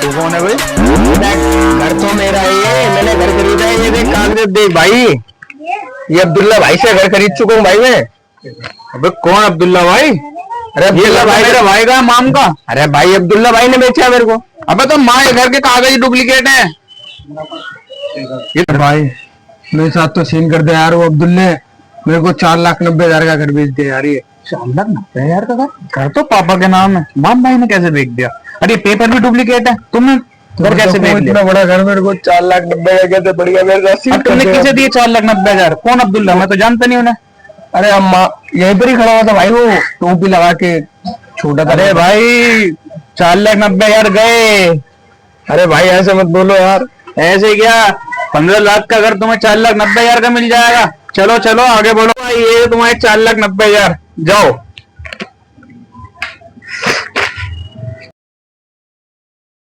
तू कौन है भाई? घर तो मेरा ही है, मैंने घर खरीदा है। ये देख कागज देख भाई, ये अब्दुल्ला भाई से घर खरीद चुका हूँ भाई मैं। अबे कौन अब्दुल्ला भाई? अरे ये भाई मेरे भाई का माम का। अरे भाई अब्दुल्ला भाई ने बेचा मेरे को। अबे तो माँ के घर के कागज डुप्लीकेट है। भाई मेरे साथ तो सीन कर दे यार, वो अब्दुल्ले मेरे को 4,90,000 का घर बेच दिया यार। ये 4,90,000 का घर तो पापा के नाम है, माम भाई ने कैसे बेच दिया? अरे पेपर भी डुप्लीकेट है, तुमने घर कैसे बेच इतना दिया? बड़ा घर मेरे को 4,90,000 कैसे पड़ गया मेरे साथ? अब तुमने किसे दिए 4,90,000? कौन अब्दुल्ला? मैं तो जानता नहीं उन्हें। अरे अम्मा यहीं पर ही खड़ा हुआ था भाई, वो टोपी लगा के छोटा था। अरे भाई 4,90,000 गए। अरे भाई ऐसे मत बोलो यार। ऐसे क्या? 15 लाख का घर तुम्हें 4,90,000 का मिल जाएगा? चलो चलो आगे बोलो भाई, ये तुम्हारे 4,90,000 जाओ।